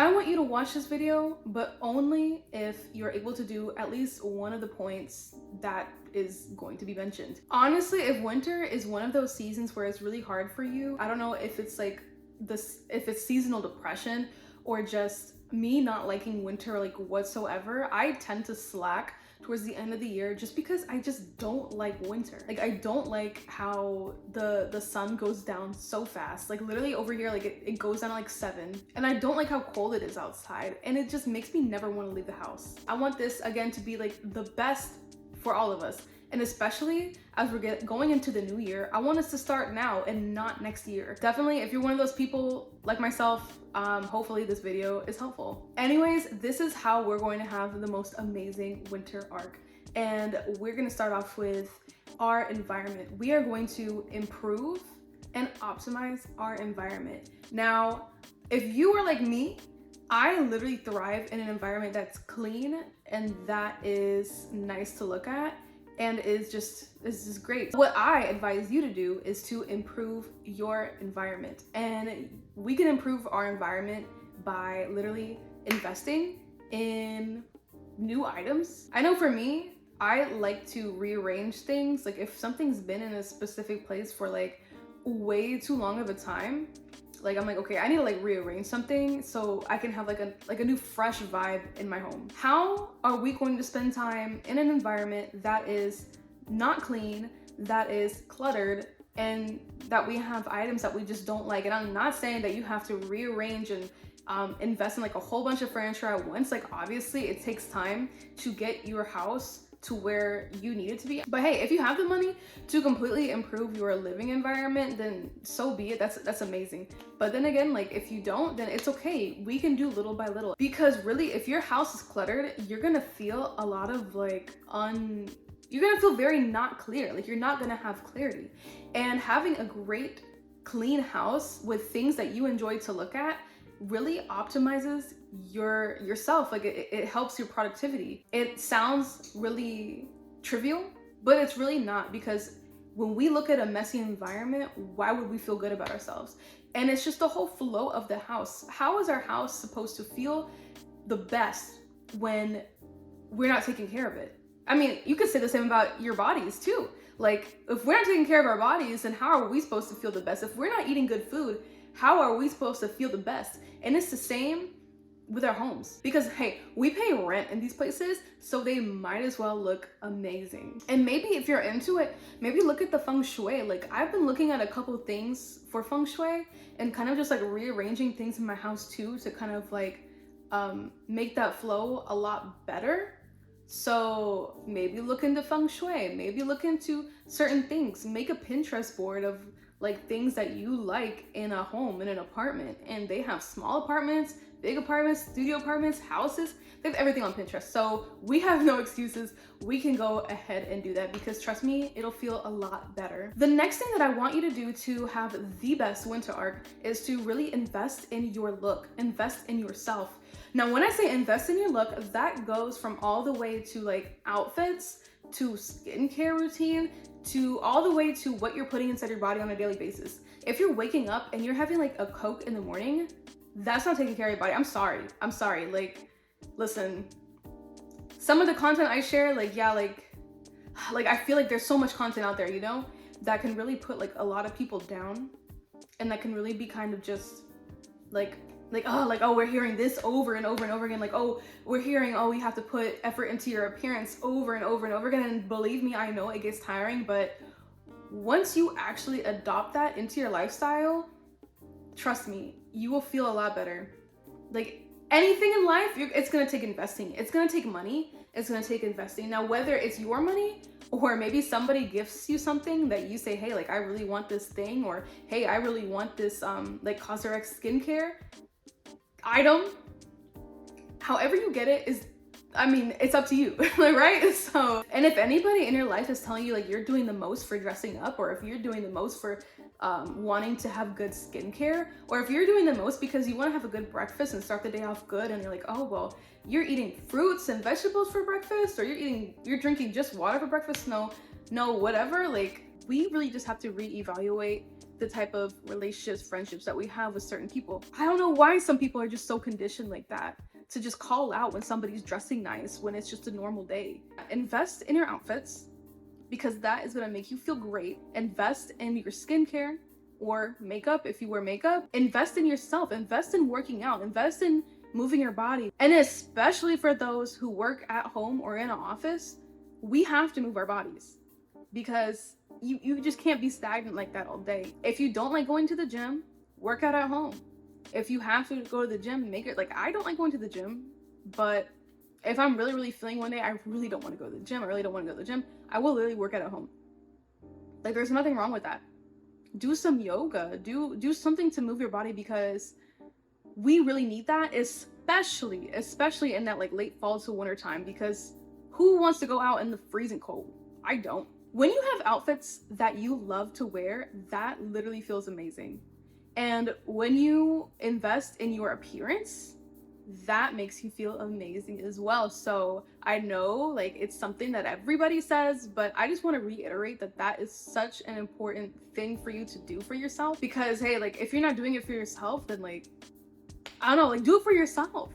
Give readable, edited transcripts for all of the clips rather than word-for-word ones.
I want you to watch this video, but only if you're able to do at least one of the points that is going to be mentioned. Honestly, if winter is one of those seasons where it's really hard for you, I don't know if it's like this, if it's seasonal depression or just me not liking winter like whatsoever. I tend to slack towards the end of the year just because I just don't like winter. Like I don't like how the sun goes down so fast. Like literally over here, like it goes down at like 7. And I don't like how cold it is outside. And it just makes me never want to leave the house. I want this again to be like the best for all of us. And especially as we're going into the new year, I want us to start now and not next year. Definitely, if you're one of those people like myself, hopefully this video is helpful. Anyways, this is how we're going to have the most amazing winter arc. And we're gonna start off with our environment. We are going to improve and optimize our environment. Now, if you are like me, I literally thrive in an environment that's clean and that is nice to look at and is just great. What I advise you to do is to improve your environment. And we can improve our environment by literally investing in new items. I know for me, I like to rearrange things. Like if something's been in a specific place for like way too long of a time, like I'm like, okay, I need to like rearrange something so I can have like a new fresh vibe in my home. How are we going to spend time in an environment that is not clean, that is cluttered, and that we have items that we just don't like? And I'm not saying that you have to rearrange and invest in like a whole bunch of furniture at once. Like obviously it takes time to get your house to where you need it to be. But hey, if you have the money to completely improve your living environment, then so be it. That's amazing. But then again, like if you don't, then it's okay. We can do little by little. Because really, if your house is cluttered, you're gonna feel a lot of like you're gonna feel very not clear. Like you're not gonna have clarity. And having a great clean house with things that you enjoy to look at really optimizes yourself. Like it helps your productivity. It sounds really trivial, but it's really not, because when we look at a messy environment, why would we feel good about ourselves? And it's just the whole flow of the house. How is our house supposed to feel the best when we're not taking care of it? I mean, you could say the same about your bodies too. Like if we're not taking care of our bodies, then how are we supposed to feel the best? If we're not eating good food, how are we supposed to feel the best? And it's the same with our homes, because hey, we pay rent in these places, so they might as well look amazing. And maybe if you're into it, maybe look at the feng shui. Like I've been looking at a couple things for feng shui and kind of just like rearranging things in my house too, to kind of like make that flow a lot better. So maybe look into feng shui, maybe look into certain things, make a Pinterest board of like things that you like in a home, in an apartment. And they have small apartments, big apartments, studio apartments, houses. They have everything on Pinterest. So we have no excuses. We can go ahead and do that, because trust me, it'll feel a lot better. The next thing that I want you to do to have the best winter arc is to really invest in your look, invest in yourself. Now, when I say invest in your look, that goes from all the way to like outfits, to skincare routine, to all the way to what you're putting inside your body on a daily basis. If you're waking up and you're having like a Coke in the morning, that's not taking care of your body. I'm sorry. Like, listen, some of the content I share, like, yeah, like I feel like there's so much content out there, you know, that can really put like a lot of people down, and that can really be kind of just like, oh, we're hearing this over and over and over again. Like, oh, we're hearing, oh, you have to put effort into your appearance over and over and over again. And believe me, I know it gets tiring, but once you actually adopt that into your lifestyle, trust me, you will feel a lot better. Like anything in life, it's gonna take investing. It's gonna take money. It's gonna take investing. Now, whether it's your money or maybe somebody gifts you something that you say, hey, like I really want this thing, or hey, I really want this like CosRX skincare item. However you get it is, I mean, it's up to you, right? So, and if anybody in your life is telling you like you're doing the most for dressing up, or if you're doing the most for wanting to have good skincare, or if you're doing the most because you want to have a good breakfast and start the day off good, and you're like, oh, well, you're eating fruits and vegetables for breakfast, or you're drinking just water for breakfast, no, whatever, like we really just have to reevaluate the type of relationships, friendships that we have with certain people. I don't know why some people are just so conditioned like that, to just call out when somebody's dressing nice when it's just a normal day. Invest in your outfits, because that is going to make you feel great. Invest in your skincare or makeup if you wear makeup. Invest in yourself. Invest in working out. Invest in moving your body. And especially for those who work at home or in an office, we have to move our bodies, because you just can't be stagnant like that all day. If you don't like going to the gym, work out at home. If you have to go to the gym, make it. Like, I don't like going to the gym, but if I'm really feeling one day I really don't want to go to the gym, I will literally work out at home. Like, there's nothing wrong with that. Do some yoga, do something to move your body, because we really need that, especially in that like late fall to winter time, because who wants to go out in the freezing cold? I don't. When you have outfits that you love to wear, that literally feels amazing. And when you invest in your appearance, that makes you feel amazing as well. So I know, like, it's something that everybody says, but I just want to reiterate that that is such an important thing for you to do for yourself, because hey, like, if you're not doing it for yourself, then like, I don't know, like, do it for yourself.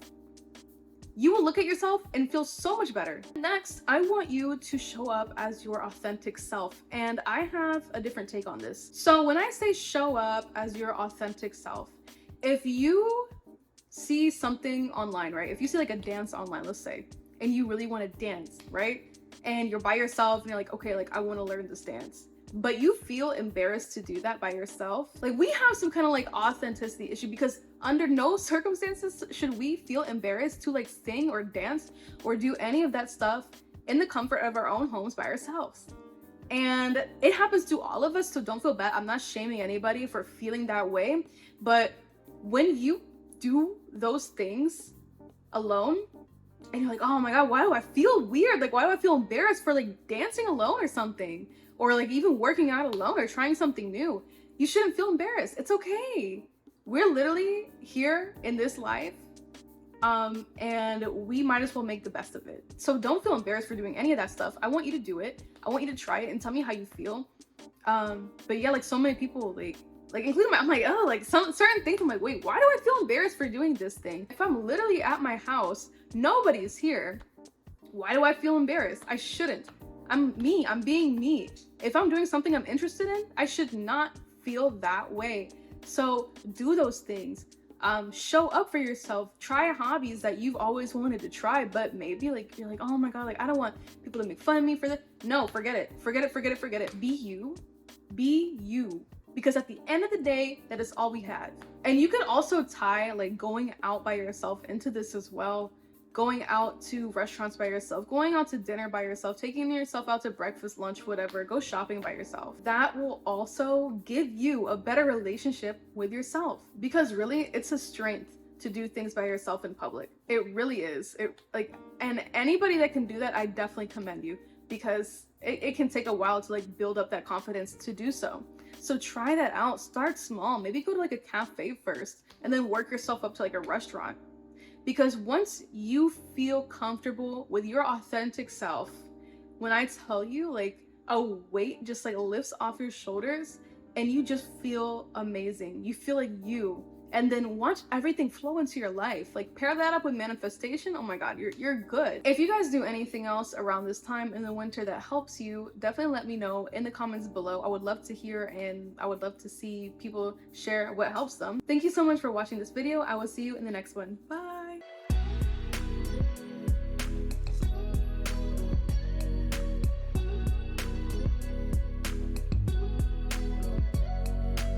You will look at yourself and feel so much better. Next, I want you to show up as your authentic self. And I have a different take on this. So when I say show up as your authentic self, if you see something online, right? If you see like a dance online, let's say, and you really want to dance, right? And you're by yourself and you're like, okay, like, I want to learn this dance, but you feel embarrassed to do that by yourself. Like, we have some kind of like authenticity issue, because under no circumstances should we feel embarrassed to like sing or dance or do any of that stuff in the comfort of our own homes by ourselves. And it happens to all of us, so don't feel bad. I'm not shaming anybody for feeling that way, but when you do those things alone and you're like, oh my god, why do I feel weird? Like, why do I feel embarrassed for like dancing alone or something, or like even working out alone or trying something new? You shouldn't feel embarrassed. It's okay. We're literally here in this life, and we might as well make the best of it. So don't feel embarrassed for doing any of that stuff. I want you to do it. I want you to try it and tell me how you feel. But yeah, like, so many people, like including I'm like, oh, like, some certain things, I'm like, wait, why do I feel embarrassed for doing this thing? If I'm literally at my house, nobody's here, why do I feel embarrassed? I shouldn't. I'm me. I'm being me. If I'm doing something I'm interested in, I should not feel that way. So do those things. Show up for yourself. Try hobbies that you've always wanted to try, but maybe like you're like, oh my god, like, I don't want people to make fun of me for this. No, forget it. Be you. Be you. Because at the end of the day, that is all we have. And you could also tie like going out by yourself into this as well. Going out to restaurants by yourself, going out to dinner by yourself, taking yourself out to breakfast, lunch, whatever, go shopping by yourself. That will also give you a better relationship with yourself, because really it's a strength to do things by yourself in public. It really is. And anybody that can do that, I definitely commend you, because it can take a while to like build up that confidence to do so. So try that out. Start small. Maybe go to like a cafe first and then work yourself up to like a restaurant. Because once you feel comfortable with your authentic self, when I tell you, like, a weight just like lifts off your shoulders and you just feel amazing. You feel like you. And then watch everything flow into your life. Like, pair that up with manifestation. Oh my god, you're good. If you guys do anything else around this time in the winter that helps you, definitely let me know in the comments below. I would love to hear, and I would love to see people share what helps them. Thank you so much for watching this video. I will see you in the next one. Bye.